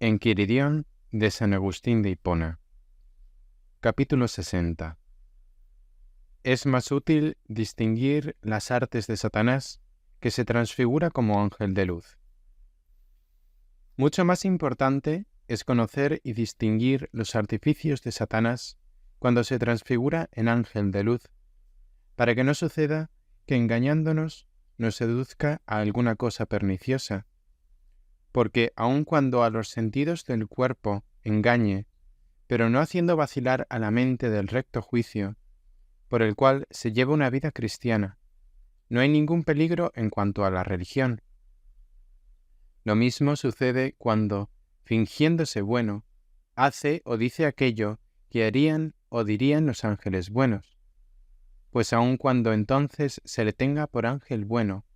Enquiridión de San Agustín de Hipona. Capítulo 60. Es más útil distinguir las artes de Satanás, que se transfigura como ángel de luz. Mucho más importante es conocer y distinguir los artificios de Satanás cuando se transfigura en ángel de luz, para que no suceda que engañándonos nos seduzca a alguna cosa perniciosa, porque aun cuando a los sentidos del cuerpo engañe, pero no haciendo vacilar a la mente del recto juicio, por el cual se lleva una vida cristiana, no hay ningún peligro en cuanto a la religión. Lo mismo sucede cuando, fingiéndose bueno, hace o dice aquello que harían o dirían los ángeles buenos, pues aun cuando entonces se le tenga por ángel bueno,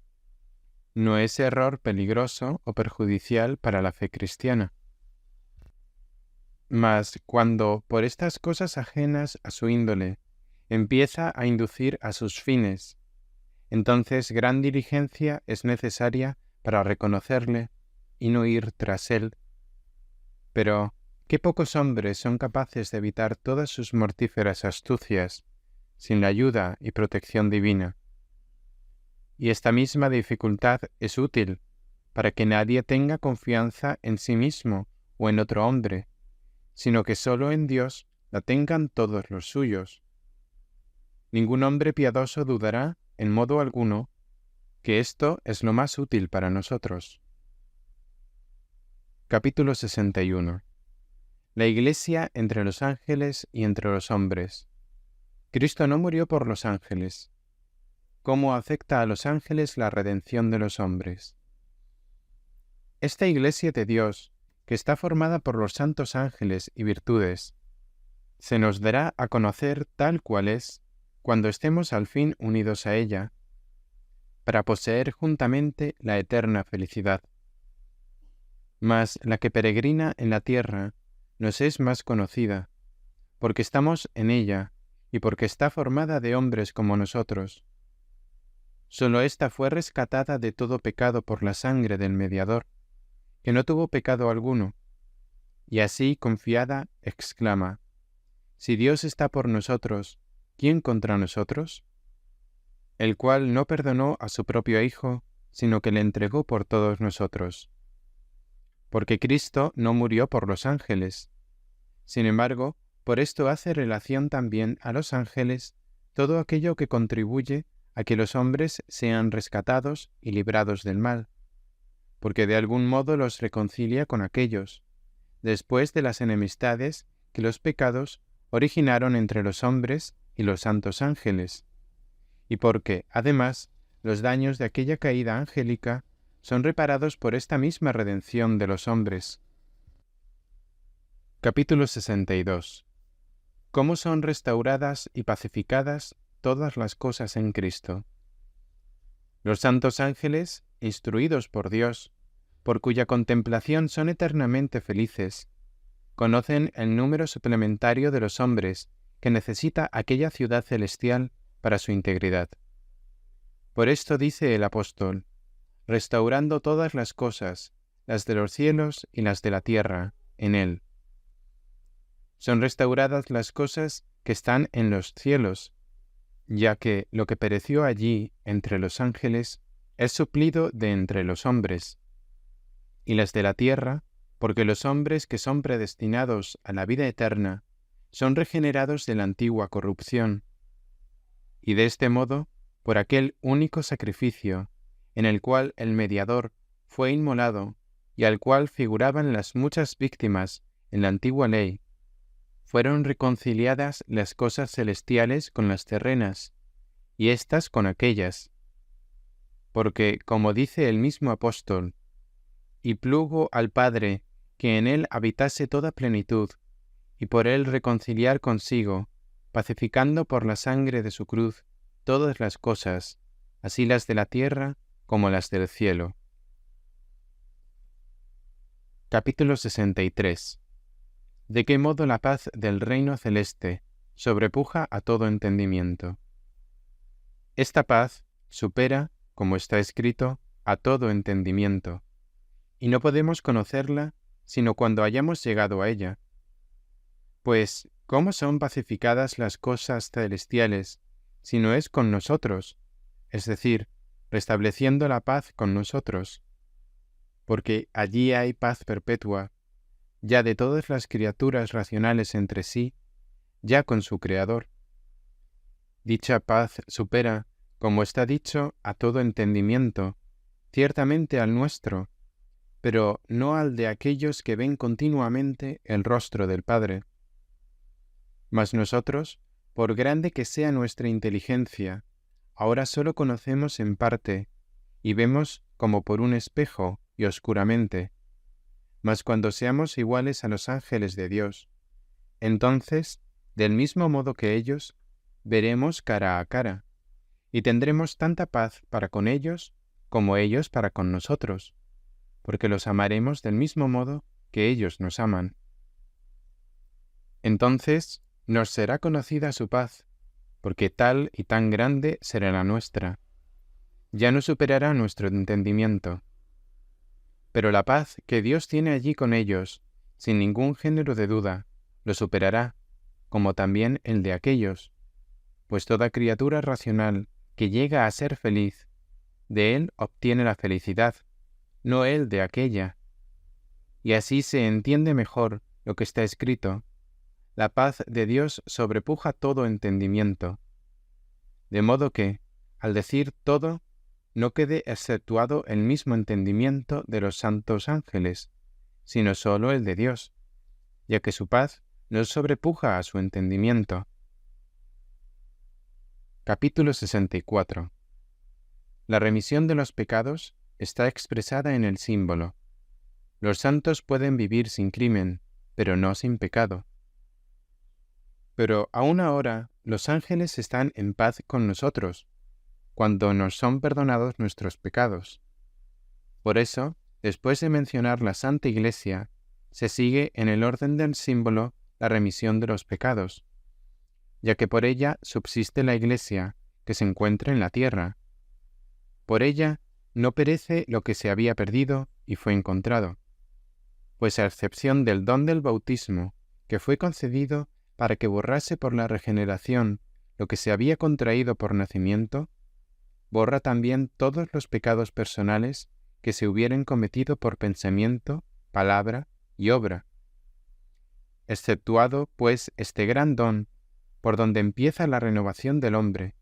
no es error peligroso o perjudicial para la fe cristiana. Mas cuando, por estas cosas ajenas a su índole, empieza a inducir a sus fines, entonces gran diligencia es necesaria para reconocerle y no ir tras él. Pero, qué pocos hombres son capaces de evitar todas sus mortíferas astucias, sin la ayuda y protección divina. Y esta misma dificultad es útil para que nadie tenga confianza en sí mismo o en otro hombre, sino que sólo en Dios la tengan todos los suyos. Ningún hombre piadoso dudará, en modo alguno, que esto es lo más útil para nosotros. Capítulo 61. La Iglesia entre los ángeles y entre los hombres. Cristo no murió por los ángeles. ¿Cómo afecta a los ángeles la redención de los hombres? Esta Iglesia de Dios, que está formada por los santos ángeles y virtudes, se nos dará a conocer tal cual es, cuando estemos al fin unidos a ella, para poseer juntamente la eterna felicidad. Mas la que peregrina en la tierra nos es más conocida, porque estamos en ella y porque está formada de hombres como nosotros. Sólo ésta fue rescatada de todo pecado por la sangre del mediador, que no tuvo pecado alguno, y así confiada exclama: Si Dios está por nosotros, ¿quién contra nosotros? El cual no perdonó a su propio Hijo, sino que le entregó por todos nosotros. Porque Cristo no murió por los ángeles. Sin embargo, por esto hace relación también a los ángeles todo aquello que contribuye a que los hombres sean rescatados y librados del mal, porque de algún modo los reconcilia con aquellos, después de las enemistades que los pecados originaron entre los hombres y los santos ángeles, y porque, además, los daños de aquella caída angélica son reparados por esta misma redención de los hombres. Capítulo 62. ¿Cómo son restauradas y pacificadas todas las cosas en Cristo? Los santos ángeles, instruidos por Dios, por cuya contemplación son eternamente felices, conocen el número suplementario de los hombres que necesita aquella ciudad celestial para su integridad. Por esto dice el apóstol: restaurando todas las cosas, las de los cielos y las de la tierra, en él. Son restauradas las cosas que están en los cielos, ya que lo que pereció allí entre los ángeles es suplido de entre los hombres, y las de la tierra, porque los hombres que son predestinados a la vida eterna son regenerados de la antigua corrupción, y de este modo, por aquel único sacrificio, en el cual el mediador fue inmolado y al cual figuraban las muchas víctimas en la antigua ley, fueron reconciliadas las cosas celestiales con las terrenas, y éstas con aquellas. Porque, como dice el mismo apóstol, y plugo al Padre que en él habitase toda plenitud, y por él reconciliar consigo, pacificando por la sangre de su cruz todas las cosas, así las de la tierra como las del cielo. Capítulo 63. ¿De qué modo la paz del reino celeste sobrepuja a todo entendimiento? Esta paz supera, como está escrito, a todo entendimiento, y no podemos conocerla sino cuando hayamos llegado a ella. Pues, ¿cómo son pacificadas las cosas celestiales si no es con nosotros? Es decir, restableciendo la paz con nosotros. Porque allí hay paz perpetua, ya de todas las criaturas racionales entre sí, ya con su Creador. Dicha paz supera, como está dicho, a todo entendimiento, ciertamente al nuestro, pero no al de aquellos que ven continuamente el rostro del Padre. Mas nosotros, por grande que sea nuestra inteligencia, ahora solo conocemos en parte, y vemos como por un espejo y oscuramente. Mas cuando seamos iguales a los ángeles de Dios, entonces, del mismo modo que ellos, veremos cara a cara, y tendremos tanta paz para con ellos como ellos para con nosotros, porque los amaremos del mismo modo que ellos nos aman. Entonces nos será conocida su paz, porque tal y tan grande será la nuestra. Ya no superará nuestro entendimiento. Pero la paz que Dios tiene allí con ellos, sin ningún género de duda, lo superará, como también el de aquellos, pues toda criatura racional que llega a ser feliz, de él obtiene la felicidad, no él de aquella. Y así se entiende mejor lo que está escrito: la paz de Dios sobrepuja todo entendimiento. De modo que, al decir todo, no quede exceptuado el mismo entendimiento de los santos ángeles, sino sólo el de Dios, ya que su paz no sobrepuja a su entendimiento. Capítulo 64. La remisión de los pecados está expresada en el símbolo. Los santos pueden vivir sin crimen, pero no sin pecado. Pero aún ahora los ángeles están en paz con nosotros, cuando nos son perdonados nuestros pecados. Por eso, después de mencionar la Santa Iglesia, se sigue en el orden del símbolo la remisión de los pecados, ya que por ella subsiste la Iglesia que se encuentra en la tierra. Por ella no perece lo que se había perdido y fue encontrado, pues a excepción del don del bautismo, que fue concedido para que borrase por la regeneración lo que se había contraído por nacimiento, borra también todos los pecados personales que se hubieran cometido por pensamiento, palabra y obra. Exceptuado, pues, este gran don, por donde empieza la renovación del hombre,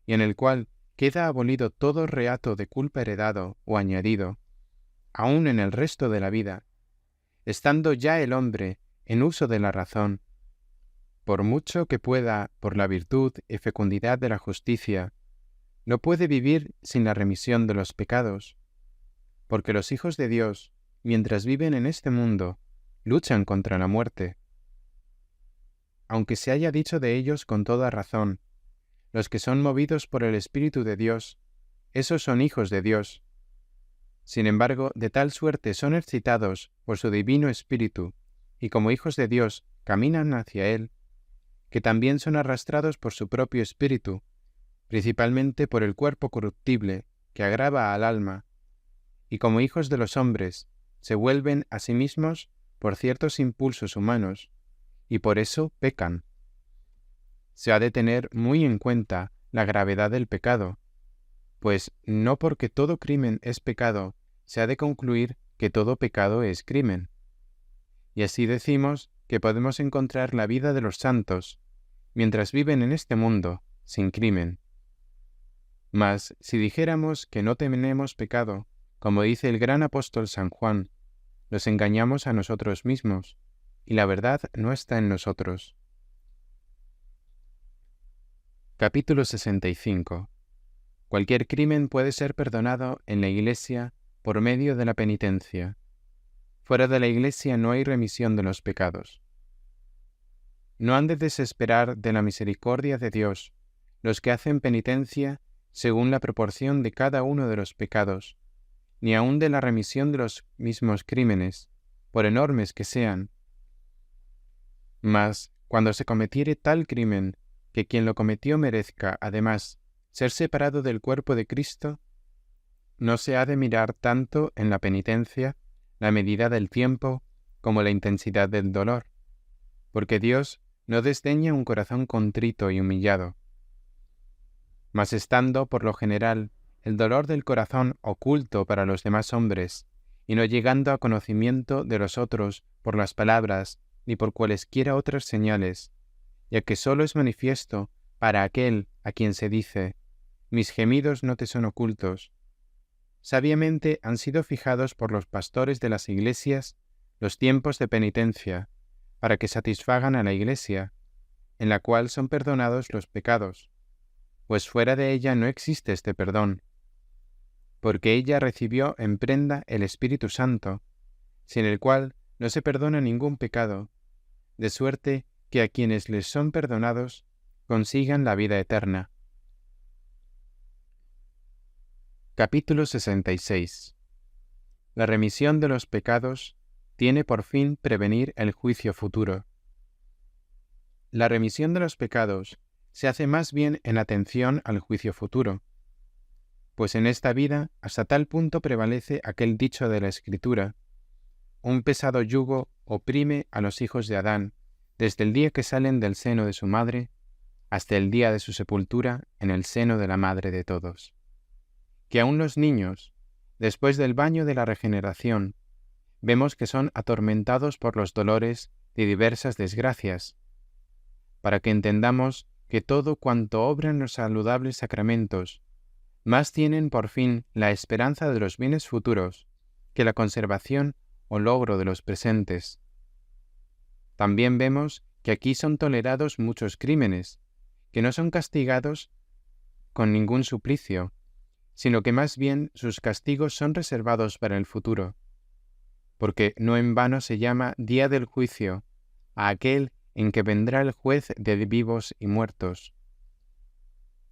y en el cual queda abolido todo reato de culpa heredado o añadido, aun en el resto de la vida, estando ya el hombre en uso de la razón, por mucho que pueda, por la virtud y fecundidad de la justicia, no puede vivir sin la remisión de los pecados, porque los hijos de Dios, mientras viven en este mundo, luchan contra la muerte. Aunque se haya dicho de ellos con toda razón, los que son movidos por el Espíritu de Dios, esos son hijos de Dios. Sin embargo, de tal suerte son excitados por su divino Espíritu, y como hijos de Dios caminan hacia Él, que también son arrastrados por su propio Espíritu, principalmente por el cuerpo corruptible que agrava al alma, y como hijos de los hombres, se vuelven a sí mismos por ciertos impulsos humanos, y por eso pecan. Se ha de tener muy en cuenta la gravedad del pecado, pues no porque todo crimen es pecado, se ha de concluir que todo pecado es crimen. Y así decimos que podemos encontrar la vida de los santos, mientras viven en este mundo, sin crimen. Mas si dijéramos que no tenemos pecado, como dice el gran apóstol San Juan, nos engañamos a nosotros mismos, y la verdad no está en nosotros. Capítulo 65. Cualquier crimen puede ser perdonado en la Iglesia por medio de la penitencia. Fuera de la Iglesia no hay remisión de los pecados. No han de desesperar de la misericordia de Dios los que hacen penitencia según la proporción de cada uno de los pecados, ni aun de la remisión de los mismos crímenes, por enormes que sean. Mas, cuando se cometiere tal crimen que quien lo cometió merezca, además, ser separado del cuerpo de Cristo, no se ha de mirar tanto en la penitencia la medida del tiempo como la intensidad del dolor, porque Dios no desdeña un corazón contrito y humillado. Mas estando, por lo general, el dolor del corazón oculto para los demás hombres, y no llegando a conocimiento de los otros por las palabras ni por cualesquiera otras señales, ya que sólo es manifiesto para aquel a quien se dice, mis gemidos no te son ocultos. Sabiamente han sido fijados por los pastores de las iglesias los tiempos de penitencia, para que satisfagan a la iglesia, en la cual son perdonados los pecados, pues fuera de ella no existe este perdón, porque ella recibió en prenda el Espíritu Santo, sin el cual no se perdona ningún pecado, de suerte que a quienes les son perdonados consigan la vida eterna. Capítulo 66. La remisión de los pecados tiene por fin prevenir el juicio futuro. La remisión de los pecados se hace más bien en atención al juicio futuro, pues en esta vida hasta tal punto prevalece aquel dicho de la Escritura: un pesado yugo oprime a los hijos de Adán desde el día que salen del seno de su madre hasta el día de su sepultura en el seno de la madre de todos. Que aun los niños, después del baño de la regeneración, vemos que son atormentados por los dolores de diversas desgracias, para que entendamos que todo cuanto obran los saludables sacramentos, más tienen por fin la esperanza de los bienes futuros que la conservación o logro de los presentes. También vemos que aquí son tolerados muchos crímenes, que no son castigados con ningún suplicio, sino que más bien sus castigos son reservados para el futuro, porque no en vano se llama día del juicio a aquel en que vendrá el juez de vivos y muertos.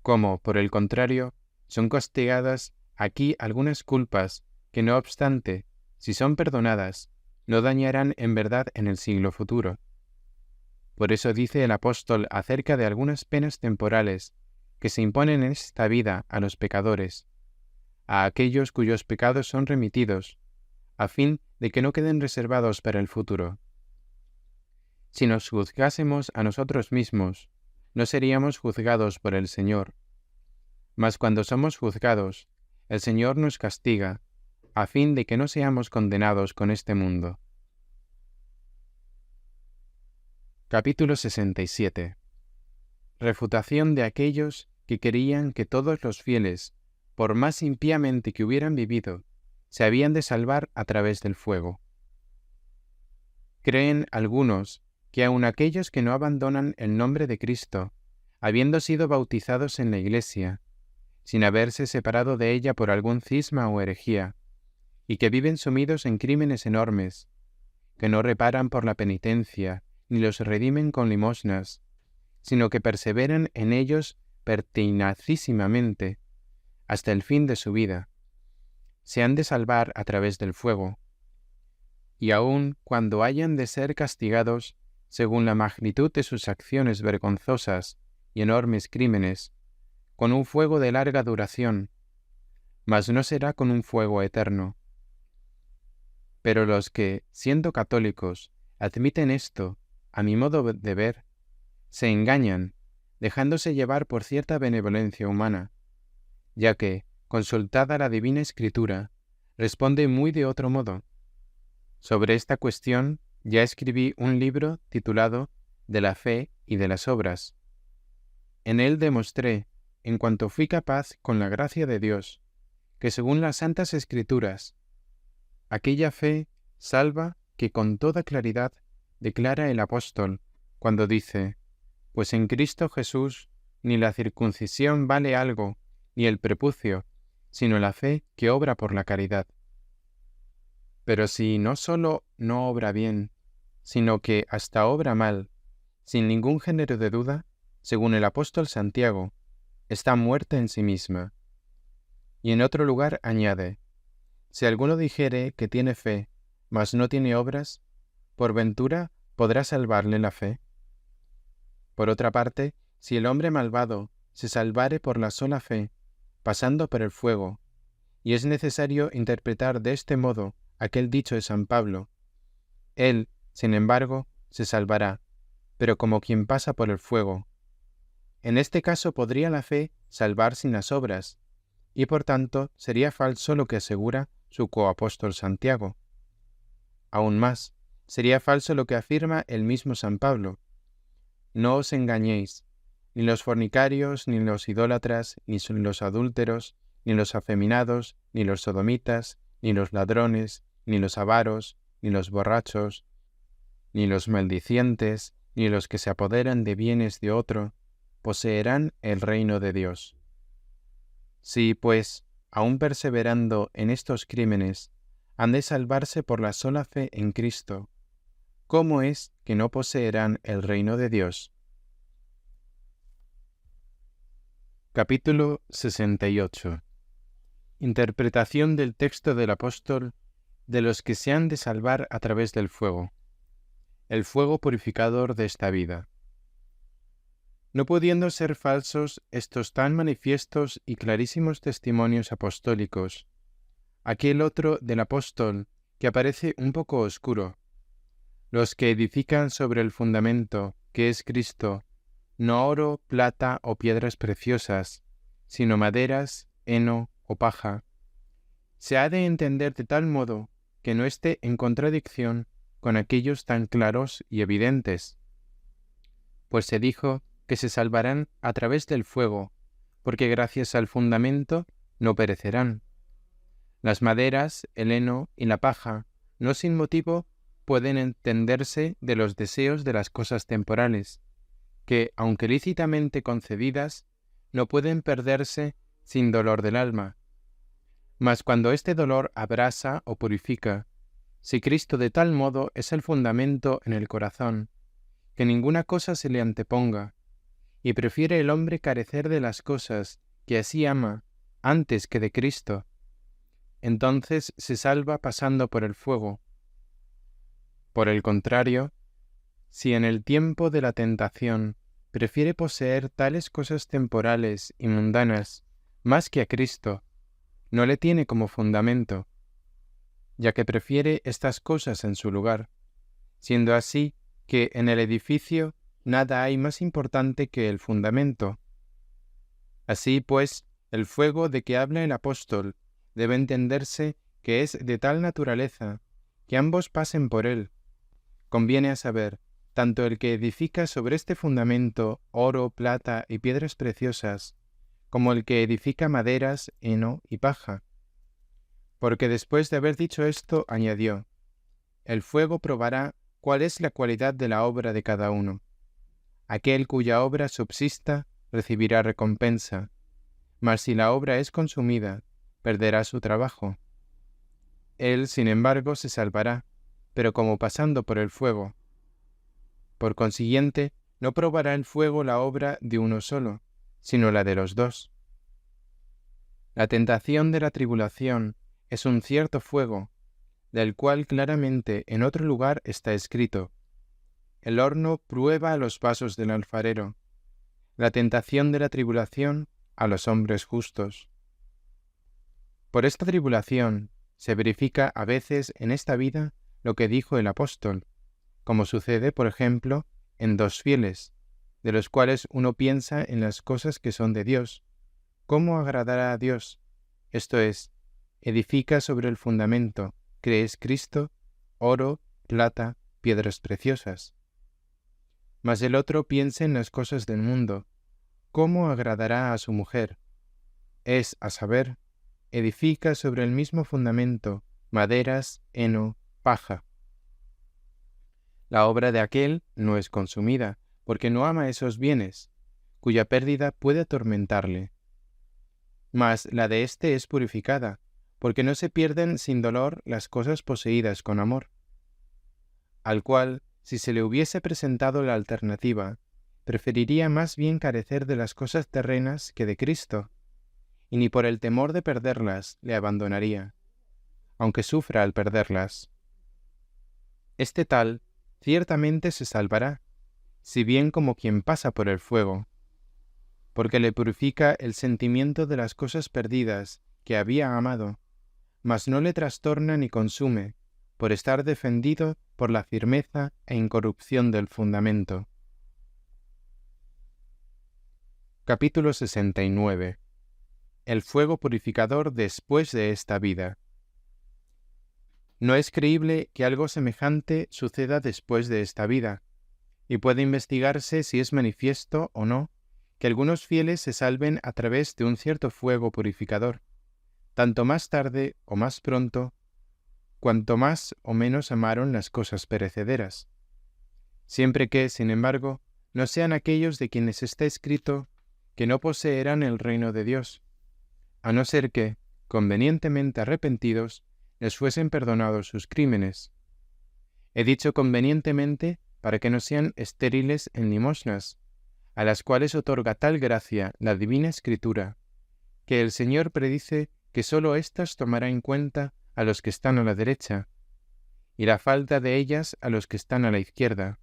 Como, por el contrario, son castigadas aquí algunas culpas que, no obstante, si son perdonadas, no dañarán en verdad en el siglo futuro. Por eso dice el apóstol acerca de algunas penas temporales que se imponen en esta vida a los pecadores, a aquellos cuyos pecados son remitidos, a fin de que no queden reservados para el futuro. Si nos juzgásemos a nosotros mismos, no seríamos juzgados por el Señor. Mas cuando somos juzgados, el Señor nos castiga, a fin de que no seamos condenados con este mundo. Capítulo 67. Refutación de aquellos que creían que todos los fieles, por más impíamente que hubieran vivido, se habían de salvar a través del fuego. Creen algunos que aun aquellos que no abandonan el nombre de Cristo, habiendo sido bautizados en la Iglesia, sin haberse separado de ella por algún cisma o herejía, y que viven sumidos en crímenes enormes, que no reparan por la penitencia, ni los redimen con limosnas, sino que perseveran en ellos pertinacísimamente, hasta el fin de su vida, se han de salvar a través del fuego, y aun cuando hayan de ser castigados según la magnitud de sus acciones vergonzosas y enormes crímenes, con un fuego de larga duración, mas no será con un fuego eterno. Pero los que, siendo católicos, admiten esto, a mi modo de ver, se engañan, dejándose llevar por cierta benevolencia humana, ya que, consultada la Divina Escritura, responde muy de otro modo. Sobre esta cuestión ya escribí un libro titulado De la fe y de las obras. En él demostré, en cuanto fui capaz con la gracia de Dios, que según las Santas Escrituras, aquella fe salva que con toda claridad declara el apóstol cuando dice: pues en Cristo Jesús ni la circuncisión vale algo, ni el prepucio, sino la fe que obra por la caridad. Pero si no sólo no obra bien, sino que hasta obra mal, sin ningún género de duda, según el apóstol Santiago, está muerta en sí misma. Y en otro lugar añade: si alguno dijere que tiene fe, mas no tiene obras, ¿por ventura podrá salvarle la fe? Por otra parte, si el hombre malvado se salvare por la sola fe, pasando por el fuego, y es necesario interpretar de este modo aquel dicho de San Pablo: Él, sin embargo, se salvará, pero como quien pasa por el fuego. En este caso podría la fe salvar sin las obras, y por tanto sería falso lo que asegura su coapóstol Santiago. Aún más, sería falso lo que afirma el mismo San Pablo. No os engañéis, ni los fornicarios, ni los idólatras, ni los adúlteros, ni los afeminados, ni los sodomitas, ni los ladrones, ni los avaros, ni los borrachos, ni los maldicientes, ni los que se apoderan de bienes de otro, poseerán el reino de Dios. Si, pues, aun perseverando en estos crímenes, han de salvarse por la sola fe en Cristo, ¿cómo es que no poseerán el reino de Dios? Capítulo 68. Interpretación del texto del apóstol de los que se han de salvar a través del fuego. El fuego purificador de esta vida. No pudiendo ser falsos estos tan manifiestos y clarísimos testimonios apostólicos, aquel otro del apóstol que aparece un poco oscuro, los que edifican sobre el fundamento que es Cristo, no oro, plata o piedras preciosas, sino maderas, heno o paja, se ha de entender de tal modo que no esté en contradicción con aquellos tan claros y evidentes. Pues se dijo que se salvarán a través del fuego, porque gracias al fundamento no perecerán. Las maderas, el heno y la paja, no sin motivo, pueden entenderse de los deseos de las cosas temporales, que, aunque lícitamente concedidas, no pueden perderse sin dolor del alma. Mas cuando este dolor abrasa o purifica, si Cristo de tal modo es el fundamento en el corazón, que ninguna cosa se le anteponga, y prefiere el hombre carecer de las cosas que así ama antes que de Cristo, entonces se salva pasando por el fuego. Por el contrario, si en el tiempo de la tentación prefiere poseer tales cosas temporales y mundanas más que a Cristo, no le tiene como fundamento, ya que prefiere estas cosas en su lugar, siendo así que en el edificio nada hay más importante que el fundamento. Así pues, el fuego de que habla el apóstol debe entenderse que es de tal naturaleza que ambos pasen por él. Conviene a saber, tanto el que edifica sobre este fundamento oro, plata y piedras preciosas, como el que edifica maderas, heno y paja. Porque después de haber dicho esto, añadió, el fuego probará cuál es la cualidad de la obra de cada uno. Aquel cuya obra subsista recibirá recompensa, mas si la obra es consumida, perderá su trabajo. Él, sin embargo, se salvará, pero como pasando por el fuego. Por consiguiente, no probará el fuego la obra de uno solo, sino la de los dos. La tentación de la tribulación es un cierto fuego, del cual claramente en otro lugar está escrito, el horno prueba a los vasos del alfarero, la tentación de la tribulación a los hombres justos. Por esta tribulación se verifica a veces en esta vida lo que dijo el apóstol, como sucede, por ejemplo, en dos fieles, de los cuales uno piensa en las cosas que son de Dios, cómo agradará a Dios, esto es, edifica sobre el fundamento, que es Cristo, oro, plata, piedras preciosas. Mas el otro piensa en las cosas del mundo, cómo agradará a su mujer, es, a saber, edifica sobre el mismo fundamento, maderas, heno, paja. La obra de aquel no es consumida, porque no ama esos bienes, cuya pérdida puede atormentarle. Mas la de éste es purificada, porque no se pierden sin dolor las cosas poseídas con amor. Al cual, si se le hubiese presentado la alternativa, preferiría más bien carecer de las cosas terrenas que de Cristo, y ni por el temor de perderlas le abandonaría, aunque sufra al perderlas. Este tal ciertamente se salvará, si bien como quien pasa por el fuego, porque le purifica el sentimiento de las cosas perdidas que había amado, mas no le trastorna ni consume, por estar defendido por la firmeza e incorrupción del fundamento. Capítulo 69. El fuego purificador después de esta vida. No es creíble que algo semejante suceda después de esta vida, y puede investigarse si es manifiesto o no que algunos fieles se salven a través de un cierto fuego purificador, tanto más tarde o más pronto, cuanto más o menos amaron las cosas perecederas, siempre que, sin embargo, no sean aquellos de quienes está escrito que no poseerán el reino de Dios, a no ser que, convenientemente arrepentidos, les fuesen perdonados sus crímenes. He dicho convenientemente para que no sean estériles en limosnas, a las cuales otorga tal gracia la Divina Escritura, que el Señor predice que sólo éstas tomará en cuenta a los que están a la derecha, y la falta de ellas a los que están a la izquierda.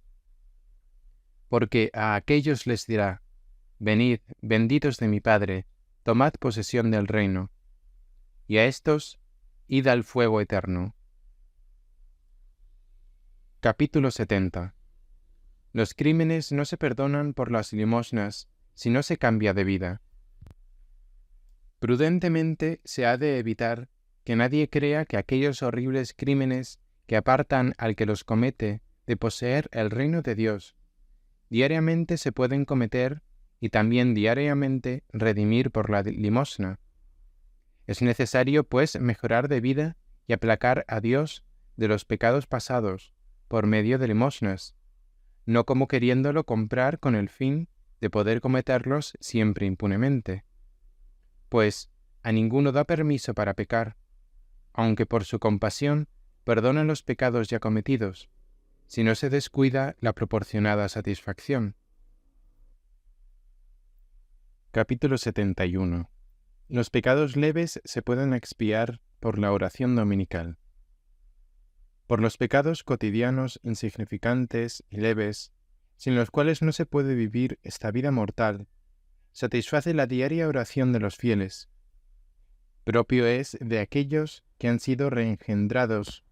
Porque a aquellos les dirá: venid, benditos de mi Padre, tomad posesión del reino, y a estos, id al fuego eterno. Capítulo 70. Los crímenes no se perdonan por las limosnas, si no se cambia de vida. Prudentemente se ha de evitar que nadie crea que aquellos horribles crímenes que apartan al que los comete de poseer el reino de Dios, diariamente se pueden cometer y también diariamente redimir por la limosna. Es necesario, pues, mejorar de vida y aplacar a Dios de los pecados pasados por medio de limosnas, no como queriéndolo comprar con el fin de poder cometerlos siempre impunemente. Pues a ninguno da permiso para pecar, aunque por su compasión perdona los pecados ya cometidos, si no se descuida la proporcionada satisfacción. Capítulo 71. Los pecados leves se pueden expiar por la oración dominical. Por los pecados cotidianos insignificantes y leves, sin los cuales no se puede vivir esta vida mortal, satisface la diaria oración de los fieles. Propio es de aquellos que han sido reengendrados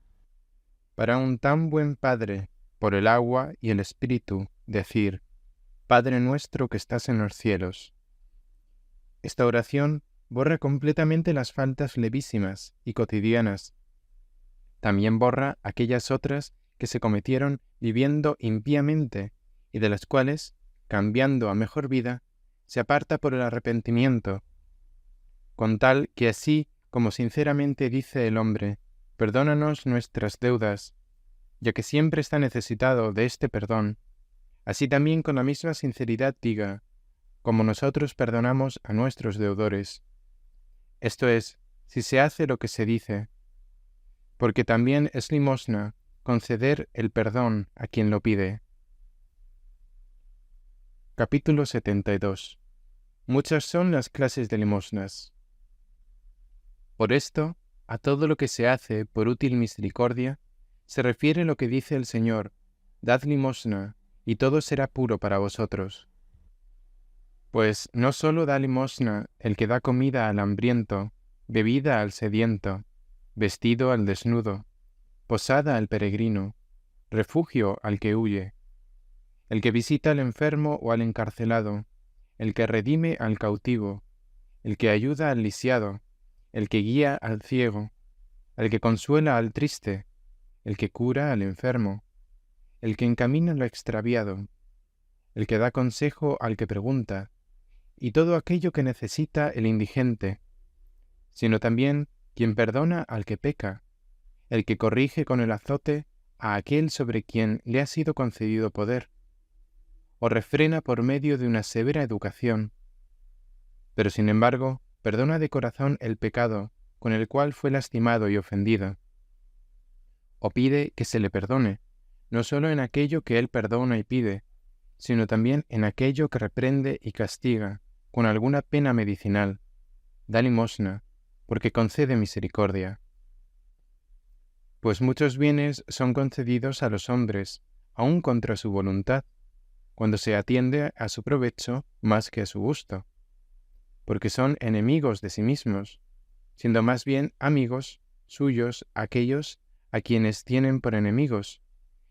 para un tan buen Padre, por el agua y el Espíritu, decir: Padre nuestro que estás en los cielos. Esta oración borra completamente las faltas levísimas y cotidianas. También borra aquellas otras que se cometieron viviendo impíamente y de las cuales, cambiando a mejor vida, se aparta por el arrepentimiento, con tal que así como sinceramente dice el hombre: perdónanos nuestras deudas, ya que siempre está necesitado de este perdón, así también con la misma sinceridad diga: como nosotros perdonamos a nuestros deudores. Esto es, si se hace lo que se dice, porque también es limosna conceder el perdón a quien lo pide. Capítulo 72. Muchas son las clases de limosnas. Por esto, a todo lo que se hace por útil misericordia, se refiere lo que dice el Señor: dad limosna, y todo será puro para vosotros. Pues no sólo da limosna el que da comida al hambriento, bebida al sediento, vestido al desnudo, posada al peregrino, refugio al que huye, el que visita al enfermo o al encarcelado, el que redime al cautivo, el que ayuda al lisiado, el que guía al ciego, el que consuela al triste, el que cura al enfermo, el que encamina lo extraviado, el que da consejo al que pregunta, y todo aquello que necesita el indigente, sino también quien perdona al que peca, el que corrige con el azote a aquel sobre quien le ha sido concedido poder, o refrena por medio de una severa educación, pero sin embargo perdona de corazón el pecado con el cual fue lastimado y ofendido, o pide que se le perdone, no sólo en aquello que él perdona y pide, sino también en aquello que reprende y castiga con alguna pena medicinal. Da limosna, porque concede misericordia. Pues muchos bienes son concedidos a los hombres, aun contra su voluntad, cuando se atiende a su provecho más que a su gusto, porque son enemigos de sí mismos, siendo más bien amigos suyos aquellos a quienes tienen por enemigos,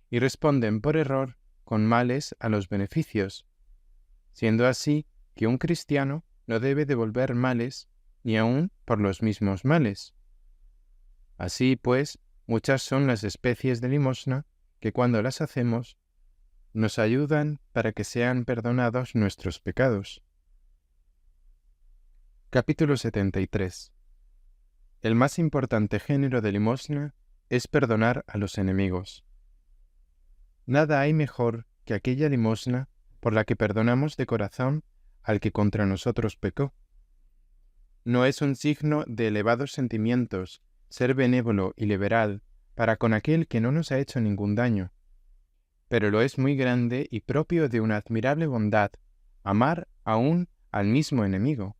y responden por error con males a los beneficios, siendo así que un cristiano no debe devolver males ni aun por los mismos males. Así pues, muchas son las especies de limosna que cuando las hacemos nos ayudan para que sean perdonados nuestros pecados. Capítulo 73. El más importante género de limosna es perdonar a los enemigos. Nada hay mejor que aquella limosna por la que perdonamos de corazón al que contra nosotros pecó. No es un signo de elevados sentimientos ser benévolo y liberal para con aquel que no nos ha hecho ningún daño, pero lo es muy grande y propio de una admirable bondad amar aún al mismo enemigo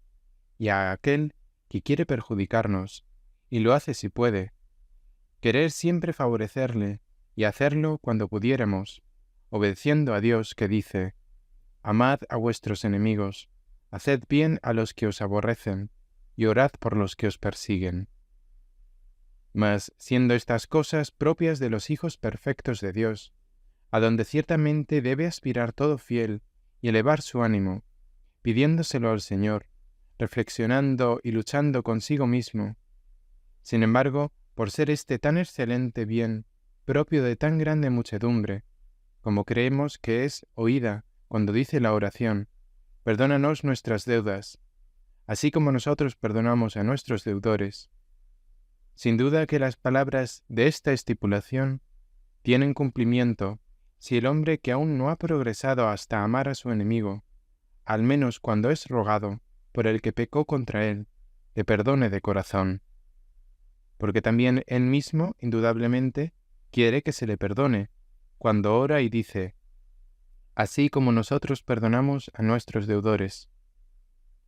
y a aquel que quiere perjudicarnos, y lo hace si puede. Querer siempre favorecerle y hacerlo cuando pudiéramos, obedeciendo a Dios que dice: amad a vuestros enemigos, haced bien a los que os aborrecen, y orad por los que os persiguen. Mas, siendo estas cosas propias de los hijos perfectos de Dios, a donde ciertamente debe aspirar todo fiel y elevar su ánimo, pidiéndoselo al Señor, reflexionando y luchando consigo mismo. Sin embargo, por ser este tan excelente bien, propio de tan grande muchedumbre, como creemos que es oída cuando dice la oración: perdónanos nuestras deudas, así como nosotros perdonamos a nuestros deudores. Sin duda que las palabras de esta estipulación tienen cumplimiento si el hombre que aún no ha progresado hasta amar a su enemigo, al menos cuando es rogado por el que pecó contra él, le perdone de corazón. Porque también él mismo, indudablemente, quiere que se le perdone, cuando ora y dice: así como nosotros perdonamos a nuestros deudores.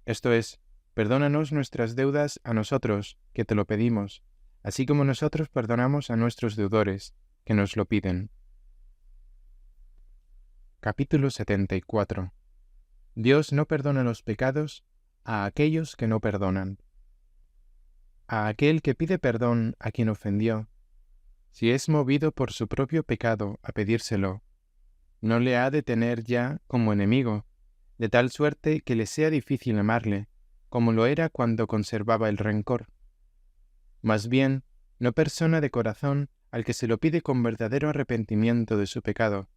Esto es, perdónanos nuestras deudas a nosotros, que te lo pedimos, así como nosotros perdonamos a nuestros deudores, que nos lo piden. Capítulo 74. Dios no perdona los pecados a aquellos que no perdonan. A aquel que pide perdón a quien ofendió, si es movido por su propio pecado a pedírselo, no le ha de tener ya como enemigo, de tal suerte que le sea difícil amarle, como lo era cuando conservaba el rencor. Más bien, no persona de corazón al que se lo pide con verdadero arrepentimiento de su pecado.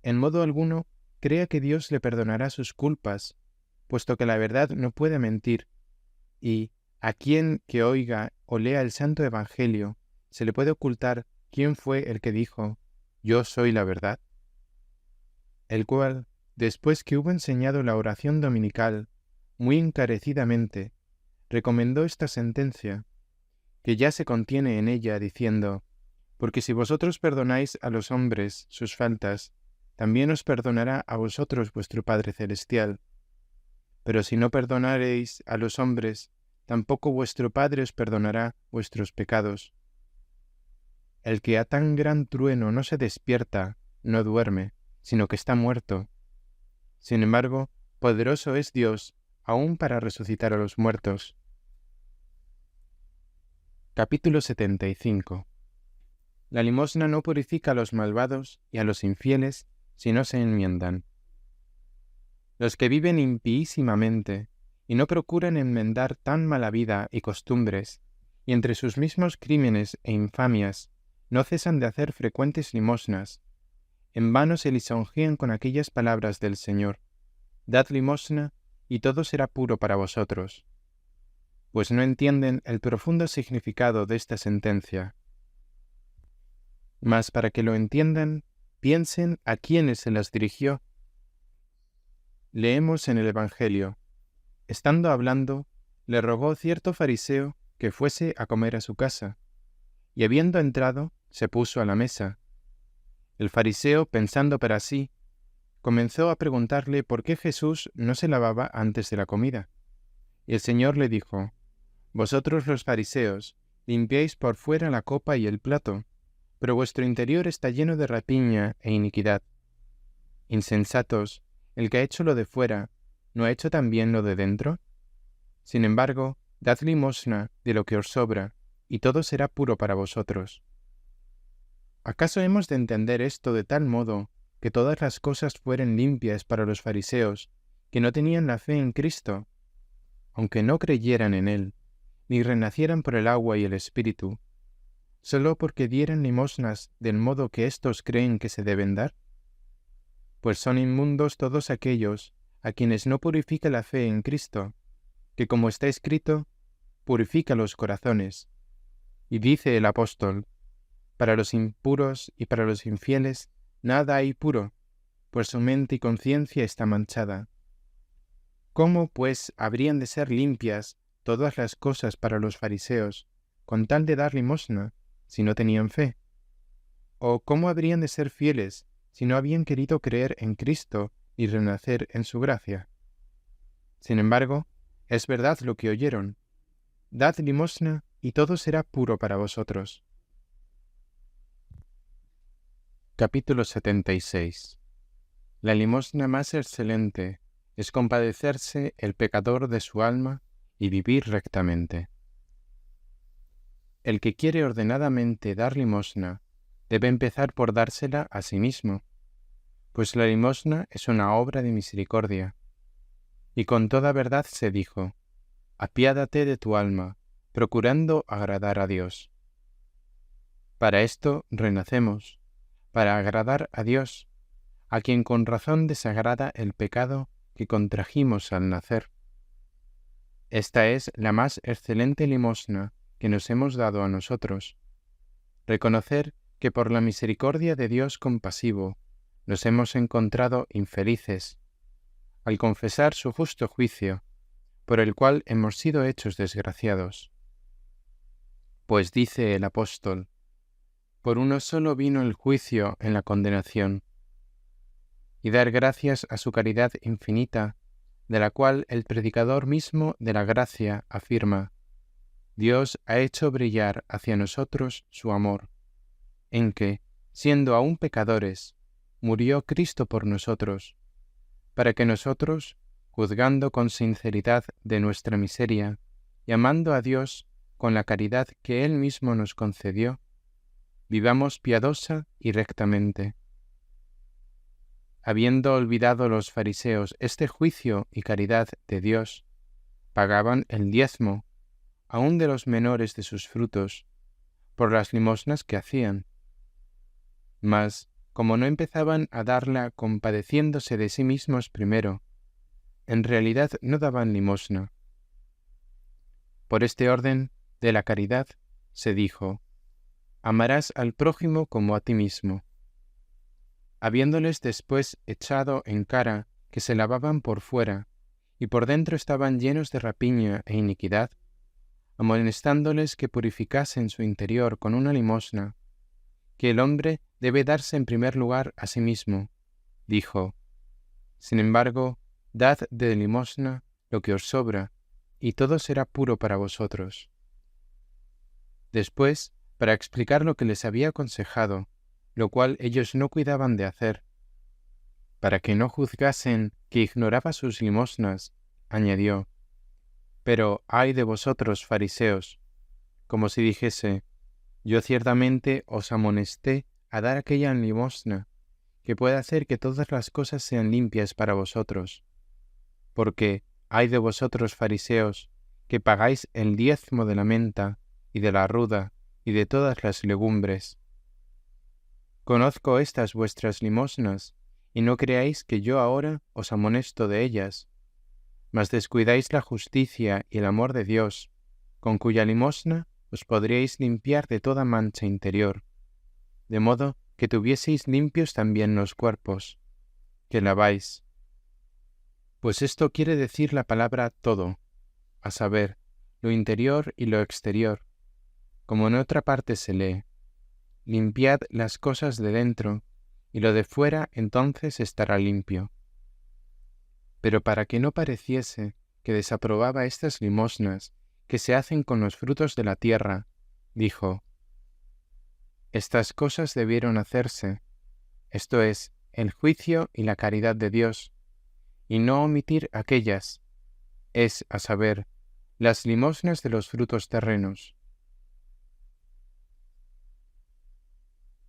En modo alguno, crea que Dios le perdonará sus culpas, puesto que la verdad no puede mentir, y a quien que oiga o lea el Santo Evangelio se le puede ocultar quién fue el que dijo: yo soy la verdad. El cual, después que hubo enseñado la oración dominical, muy encarecidamente, recomendó esta sentencia, que ya se contiene en ella, diciendo: porque si vosotros perdonáis a los hombres sus faltas, también os perdonará a vosotros vuestro Padre Celestial. Pero si no perdonareis a los hombres, tampoco vuestro Padre os perdonará vuestros pecados. El que a tan gran trueno no se despierta, no duerme, sino que está muerto. Sin embargo, poderoso es Dios aún para resucitar a los muertos. Capítulo 75. La limosna no purifica a los malvados y a los infieles si no se enmiendan. Los que viven impísimamente y no procuran enmendar tan mala vida y costumbres, y entre sus mismos crímenes e infamias no cesan de hacer frecuentes limosnas, en vano se lisonjean con aquellas palabras del Señor: dad limosna y todo será puro para vosotros. Pues no entienden el profundo significado de esta sentencia. Mas para que lo entiendan, piensen a quiénes se las dirigió. Leemos en el Evangelio: estando hablando, le rogó cierto fariseo que fuese a comer a su casa, y habiendo entrado, se puso a la mesa. El fariseo, pensando para sí, comenzó a preguntarle por qué Jesús no se lavaba antes de la comida. Y el Señor le dijo: vosotros los fariseos limpiáis por fuera la copa y el plato, pero vuestro interior está lleno de rapiña e iniquidad. Insensatos, el que ha hecho lo de fuera, ¿no ha hecho también lo de dentro? Sin embargo, dad limosna de lo que os sobra, y todo será puro para vosotros. ¿Acaso hemos de entender esto de tal modo que todas las cosas fueran limpias para los fariseos, que no tenían la fe en Cristo, aunque no creyeran en Él, ni renacieran por el agua y el Espíritu, solo porque dieran limosnas del modo que éstos creen que se deben dar? Pues son inmundos todos aquellos a quienes no purifica la fe en Cristo, que como está escrito, purifica los corazones. Y dice el apóstol, para los impuros y para los infieles nada hay puro, pues su mente y conciencia está manchada. ¿Cómo, pues, habrían de ser limpias todas las cosas para los fariseos, con tal de dar limosna, si no tenían fe? ¿O cómo habrían de ser fieles si no habían querido creer en Cristo y renacer en su gracia? Sin embargo, es verdad lo que oyeron: dad limosna y todo será puro para vosotros. Capítulo 76. La limosna más excelente es compadecerse el pecador de su alma y vivir rectamente. El que quiere ordenadamente dar limosna debe empezar por dársela a sí mismo, pues la limosna es una obra de misericordia. Y con toda verdad se dijo: apiádate de tu alma, procurando agradar a Dios. Para esto renacemos, para agradar a Dios, a quien con razón desagrada el pecado que contrajimos al nacer. Esta es la más excelente limosna que nos hemos dado a nosotros: reconocer que por la misericordia de Dios compasivo nos hemos encontrado infelices, al confesar su justo juicio, por el cual hemos sido hechos desgraciados. Pues dice el apóstol: por uno solo vino el juicio en la condenación, y dar gracias a su caridad infinita, de la cual el predicador mismo de la gracia afirma: Dios ha hecho brillar hacia nosotros su amor, en que, siendo aún pecadores, murió Cristo por nosotros, para que nosotros, juzgando con sinceridad de nuestra miseria y amando a Dios con la caridad que Él mismo nos concedió, vivamos piadosa y rectamente. Habiendo olvidado los fariseos este juicio y caridad de Dios, pagaban el diezmo, aun de los menores de sus frutos, por las limosnas que hacían. Mas, como no empezaban a darla compadeciéndose de sí mismos primero, en realidad no daban limosna. Por este orden de la caridad se dijo: amarás al prójimo como a ti mismo. Habiéndoles después echado en cara que se lavaban por fuera y por dentro estaban llenos de rapiña e iniquidad, amonestándoles que purificasen su interior con una limosna, que el hombre debe darse en primer lugar a sí mismo, dijo: sin embargo, dad de limosna lo que os sobra, y todo será puro para vosotros. Después, para explicar lo que les había aconsejado, lo cual ellos no cuidaban de hacer, para que no juzgasen que ignoraba sus limosnas, añadió: pero ay de vosotros, fariseos, como si dijese: yo ciertamente os amonesté a dar aquella limosna, que puede hacer que todas las cosas sean limpias para vosotros. Porque ay de vosotros, fariseos, que pagáis el diezmo de la menta, y de la ruda, y de todas las legumbres. Conozco estas vuestras limosnas, y no creáis que yo ahora os amonesto de ellas, mas descuidáis la justicia y el amor de Dios, con cuya limosna os podríais limpiar de toda mancha interior, de modo que tuvieseis limpios también los cuerpos, que laváis. Pues esto quiere decir la palabra todo, a saber, lo interior y lo exterior, como en otra parte se lee: limpiad las cosas de dentro, y lo de fuera entonces estará limpio. Pero para que no pareciese que desaprobaba estas limosnas que se hacen con los frutos de la tierra, dijo: estas cosas debieron hacerse, esto es, el juicio y la caridad de Dios, y no omitir aquellas, es, a saber, las limosnas de los frutos terrenos.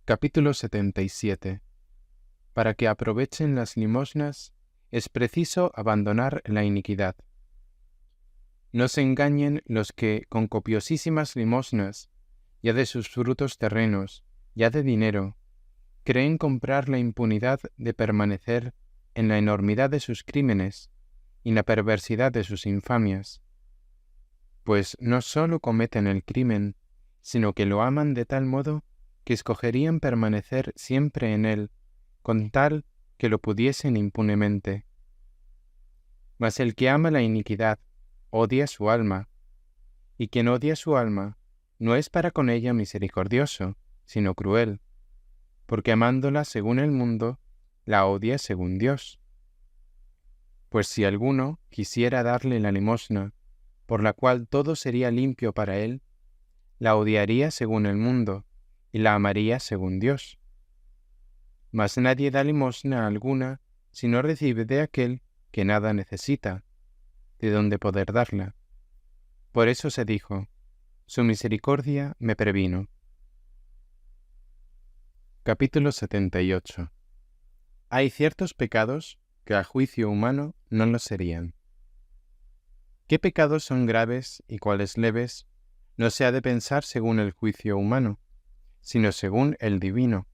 Capítulo 77. Para que aprovechen las limosnas, es preciso abandonar la iniquidad. No se engañen los que, con copiosísimas limosnas, ya de sus frutos terrenos, ya de dinero, creen comprar la impunidad de permanecer en la enormidad de sus crímenes y la perversidad de sus infamias. Pues no sólo cometen el crimen, sino que lo aman de tal modo que escogerían permanecer siempre en él, con tal que lo pudiesen impunemente. Mas el que ama la iniquidad odia su alma, y quien odia su alma no es para con ella misericordioso, sino cruel, porque amándola según el mundo, la odia según Dios. Pues si alguno quisiera darle la limosna, por la cual todo sería limpio para él, la odiaría según el mundo, y la amaría según Dios. Mas nadie da limosna alguna si no recibe de aquel que nada necesita, de donde poder darla. Por eso se dijo, su misericordia me previno. Capítulo 78. Hay ciertos pecados que a juicio humano no lo serían. ¿Qué pecados son graves y cuáles leves? No se ha de pensar según el juicio humano, sino según el divino.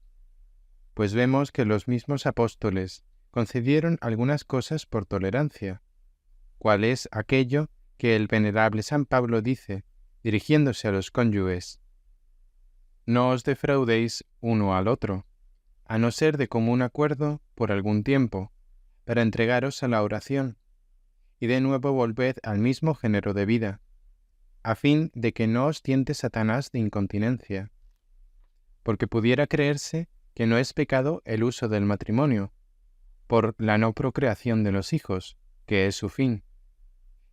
Pues vemos que los mismos apóstoles concedieron algunas cosas por tolerancia. ¿Cuál es aquello que el venerable San Pablo dice, dirigiéndose a los cónyuges? No os defraudéis uno al otro, a no ser de común acuerdo por algún tiempo, para entregaros a la oración, y de nuevo volved al mismo género de vida, a fin de que no os tiente Satanás de incontinencia, porque pudiera creerse que no es pecado el uso del matrimonio, por la no procreación de los hijos, que es su fin,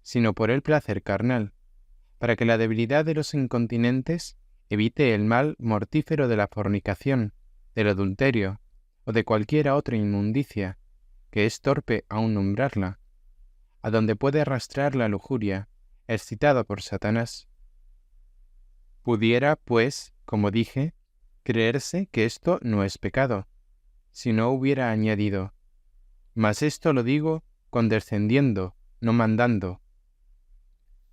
sino por el placer carnal, para que la debilidad de los incontinentes evite el mal mortífero de la fornicación, del adulterio, o de cualquiera otra inmundicia, que es torpe aun nombrarla, a donde puede arrastrar la lujuria, excitada por Satanás. Pudiera, pues, como dije, creerse que esto no es pecado, si no hubiera añadido, mas esto lo digo condescendiendo, no mandando.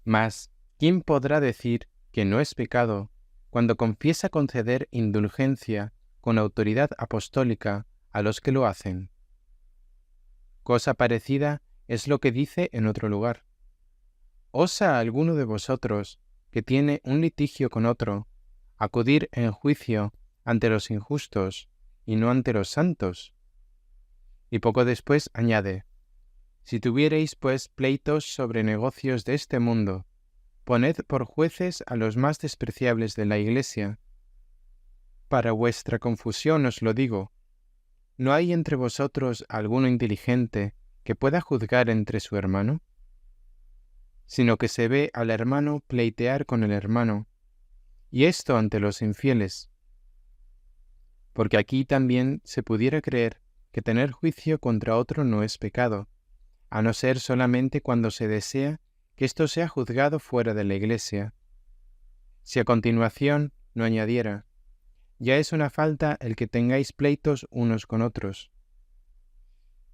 Mas, ¿quién podrá decir que no es pecado cuando confiesa conceder indulgencia con autoridad apostólica a los que lo hacen? Cosa parecida es lo que dice en otro lugar. ¿Osa alguno de vosotros, que tiene un litigio con otro, acudir en juicio ante los injustos y no ante los santos? Y poco después añade, si tuviereis pues pleitos sobre negocios de este mundo, poned por jueces a los más despreciables de la Iglesia. Para vuestra confusión os lo digo, ¿no hay entre vosotros alguno inteligente que pueda juzgar entre su hermano? Sino que se ve al hermano pleitear con el hermano, y esto ante los infieles. Porque aquí también se pudiera creer que tener juicio contra otro no es pecado, a no ser solamente cuando se desea que esto sea juzgado fuera de la Iglesia. Si a continuación no añadiera, ya es una falta el que tengáis pleitos unos con otros.